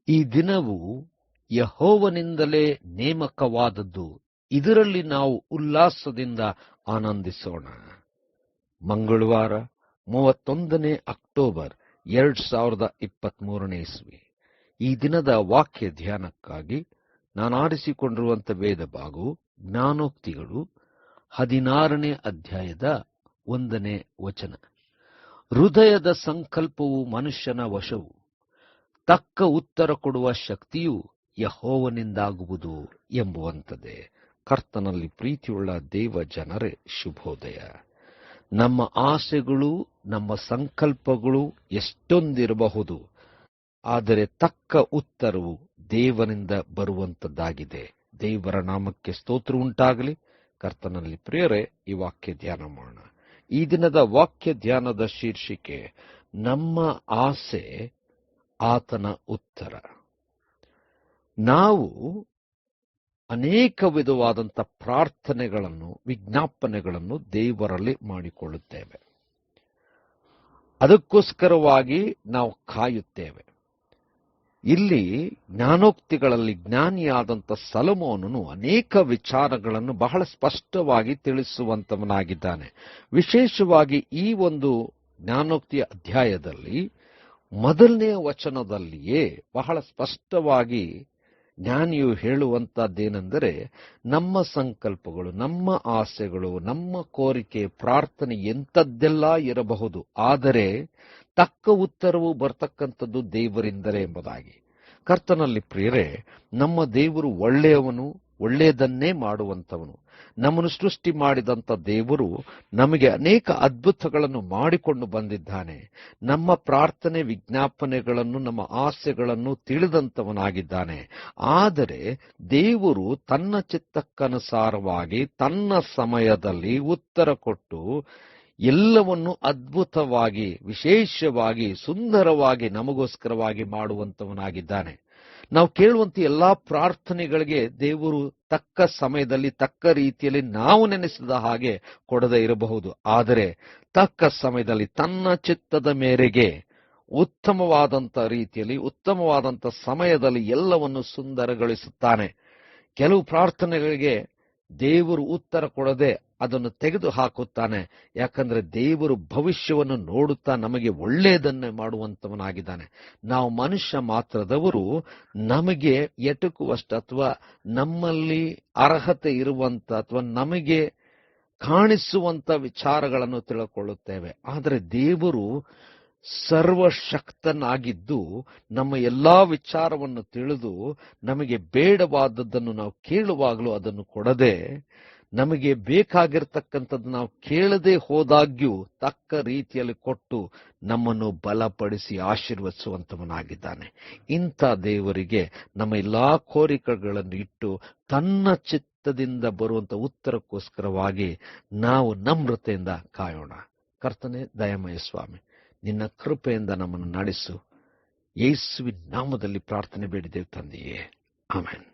ಈ ದಿನವು ಯೆಹೋವನಿಂದಲೇ ನೇಮಕವಾದದ್ದು, ಇದರಲ್ಲಿ ನಾವು ಉಲ್ಲಾಸದಿಂದ ಆನಂದಿಸೋಣ. ಮಂಗಳವಾರ 31 ಅಕ್ಟೋಬರ್ 2023 ಇಸ್ವಿ. ಈ ದಿನದ ವಾಕ್ಯ ಧ್ಯಾನಕ್ಕಾಗಿ ನಾನು ಆರಿಸಿಕೊಂಡಿರುವಂಥ ವೇದ ಭಾಗವು ಜ್ಞಾನೋಕ್ತಿಗಳು 16ನೇ ಅಧ್ಯಾಯದ 1ನೇ ವಚನ. ಹೃದಯದ ಸಂಕಲ್ಪವು ಮನುಷ್ಯನ ವಶವು, ತಕ್ಕ ಉತ್ತರ ಕೊಡುವ ಶಕ್ತಿಯು ಯೆಹೋವನಿಂದಾಗುವುದು ಎಂಬುವಂಥದ್ದೇ. ಕರ್ತನಲ್ಲಿ ಪ್ರೀತಿಯುಳ್ಳ ದೇವ ಜನರೇ, ಶುಭೋದಯ. ನಮ್ಮ ಆಸೆಗಳು, ನಮ್ಮ ಸಂಕಲ್ಪಗಳು ಎಷ್ಟೊಂದಿರಬಹುದು, ಆದರೆ ತಕ್ಕ ಉತ್ತರವು ದೇವರಿಂದ ಬರುವಂಥದ್ದಾಗಿದೆ. ದೇವರ ನಾಮಕ್ಕೆ ಸ್ತೋತ್ರ ಉಂಟಾಗಲಿ. ಕರ್ತನಲ್ಲಿ ಪ್ರಿಯರೇ, ಈ ವಾಕ್ಯ ಧ್ಯಾನ ಮಾಡೋಣ. ಈ ದಿನದ ವಾಕ್ಯ ಧ್ಯಾನದ ಶೀರ್ಷಿಕೆ, ನಮ್ಮ ಆಸೆ ಆತನ ಉತ್ತರ. ನಾವು ಅನೇಕ ವಿಧವಾದಂಥ ಪ್ರಾರ್ಥನೆಗಳನ್ನು, ವಿಜ್ಞಾಪನೆಗಳನ್ನು ದೇವರಲ್ಲಿ ಮಾಡಿಕೊಳ್ಳುತ್ತೇವೆ. ಅದಕ್ಕೋಸ್ಕರವಾಗಿ ನಾವು ಕಾಯುತ್ತೇವೆ. ಇಲ್ಲಿ ಜ್ಞಾನೋಕ್ತಿಗಳಲ್ಲಿ ಜ್ಞಾನಿಯಾದಂಥ ಸೊಲೊಮೋನನು ಅನೇಕ ವಿಚಾರಗಳನ್ನು ಬಹಳ ಸ್ಪಷ್ಟವಾಗಿ ತಿಳಿಸುವಂತವನಾಗಿದ್ದಾನೆ. ವಿಶೇಷವಾಗಿ ಈ ಒಂದು ಜ್ಞಾನೋಕ್ತಿಯ ಅಧ್ಯಾಯದಲ್ಲಿ 1ನೇ ವಚನದಲ್ಲಿಯೇ ಬಹಳ ಸ್ಪಷ್ಟವಾಗಿ ಜ್ಞಾನಿಯು ಹೇಳುವಂತದ್ದೇನೆಂದರೆ, ನಮ್ಮ ಸಂಕಲ್ಪಗಳು, ನಮ್ಮ ಆಸೆಗಳು, ನಮ್ಮ ಕೋರಿಕೆ, ಪ್ರಾರ್ಥನೆ ಎಂಥದ್ದೆಲ್ಲ ಇರಬಹುದು, ಆದರೆ ತಕ್ಕ ಉತ್ತರವು ಬರ್ತಕ್ಕಂಥದ್ದು ದೇವರಿಂದಲೇ ಎಂಬುದಾಗಿ. ಕರ್ತನಲ್ಲಿ ಪ್ರಿಯರೇ, ನಮ್ಮ ದೇವರು ಒಳ್ಳೆಯವನು, ಒಳ್ಳೆಯದನ್ನೇ ಮಾಡುವಂಥವನು. ನಮ್ಮನ್ನು ಸೃಷ್ಟಿ ಮಾಡಿದಂಥ ದೇವರು ನಮಗೆ ಅನೇಕ ಅದ್ಭುತಗಳನ್ನು ಮಾಡಿಕೊಂಡು ಬಂದಿದ್ದಾನೆ. ನಮ್ಮ ಪ್ರಾರ್ಥನೆ, ವಿಜ್ಞಾಪನೆಗಳನ್ನು, ನಮ್ಮ ಆಸೆಗಳನ್ನು ತಿಳಿದಂಥವನಾಗಿದ್ದಾನೆ. ಆದರೆ ದೇವರು ತನ್ನ ಚಿತ್ತಕ್ಕನುಸಾರವಾಗಿ ತನ್ನ ಸಮಯದಲ್ಲಿ ಉತ್ತರ ಕೊಟ್ಟು ಎಲ್ಲವನ್ನು ಅದ್ಭುತವಾಗಿ, ವಿಶೇಷವಾಗಿ, ಸುಂದರವಾಗಿ ನಮಗೋಸ್ಕರವಾಗಿ ಮಾಡುವಂತವನಾಗಿದ್ದಾನೆ. ನಾವು ಕೇಳುವಂತ ಎಲ್ಲಾ ಪ್ರಾರ್ಥನೆಗಳಿಗೆ ದೇವರು ತಕ್ಕ ಸಮಯದಲ್ಲಿ, ತಕ್ಕ ರೀತಿಯಲ್ಲಿ ನಾವು ನೆನೆಸಿದ ಹಾಗೆ ಕೊಡದೇ ಇರಬಹುದು. ಆದರೆ ತಕ್ಕ ಸಮಯದಲ್ಲಿ ತನ್ನ ಚಿತ್ತದ ಮೇರೆಗೆ ಉತ್ತಮವಾದಂಥ ರೀತಿಯಲ್ಲಿ, ಉತ್ತಮವಾದಂಥ ಸಮಯದಲ್ಲಿ ಎಲ್ಲವನ್ನು ಸುಂದರಗೊಳಿಸುತ್ತಾನೆ. ಕೆಲವು ಪ್ರಾರ್ಥನೆಗಳಿಗೆ ದೇವರು ಉತ್ತರ ಕೊಡದೆ ಅದನ್ನು ತೆಗೆದು ಹಾಕುತ್ತಾನೆ. ಯಾಕಂದ್ರೆ ದೇವರು ಭವಿಷ್ಯವನ್ನು ನೋಡುತ್ತಾ ನಮಗೆ ಒಳ್ಳೆಯದನ್ನೇ ಮಾಡುವಂತವನಾಗಿದ್ದಾನೆ. ನಾವು ಮನುಷ್ಯ ಮಾತ್ರದವರು, ನಮಗೆ ಎಟುಕುವಷ್ಟು ಅಥವಾ ನಮ್ಮಲ್ಲಿ ಅರ್ಹತೆ ಇರುವಂತ ಅಥವಾ ನಮಗೆ ಕಾಣಿಸುವಂತ ವಿಚಾರಗಳನ್ನು ತಿಳ್ಕೊಳ್ಳುತ್ತೇವೆ. ಆದರೆ ದೇವರು ಸರ್ವಶಕ್ತನಾಗಿದ್ದು ನಮ್ಮ ಎಲ್ಲಾ ವಿಚಾರವನ್ನು ತಿಳಿದು ನಮಗೆ ಬೇಡವಾದದ್ದನ್ನು ನಾವು ಕೇಳುವಾಗಲೂ ಅದನ್ನು ಕೊಡದೆ, ನಮಗೆ ಬೇಕಾಗಿರ್ತಕ್ಕಂಥದ್ದು ನಾವು ಕೇಳದೆ ಹೋದಾಗ್ಯೂ ತಕ್ಕ ರೀತಿಯಲ್ಲಿ ಕೊಟ್ಟು ನಮ್ಮನ್ನು ಬಲಪಡಿಸಿ ಆಶೀರ್ವದಿಸುವಂತವನಾಗಿದ್ದಾನೆ. ಇಂಥ ದೇವರಿಗೆ ನಮ್ಮ ಎಲ್ಲಾ ಕೋರಿಕೆಗಳನ್ನು ಇಟ್ಟು ತನ್ನ ಚಿತ್ತದಿಂದ ಬರುವಂತ ಉತ್ತರಕ್ಕೋಸ್ಕರವಾಗಿ ನಾವು ನಮ್ರತೆಯಿಂದ ಕಾಯೋಣ. ಕರ್ತನೇ, ದಯಾಮಯ ಸ್ವಾಮಿ, ನಿನ್ನ ಕೃಪೆಯಿಂದ ನಮ್ಮನ್ನು ನಡೆಸು. ಯೇಸುವಿನ ನಾಮದಲ್ಲಿ ಪ್ರಾರ್ಥನೆ ಬೇಡಿದ್ದೇವೆ ತಂದೆಯೇ, ಆಮೆನ್.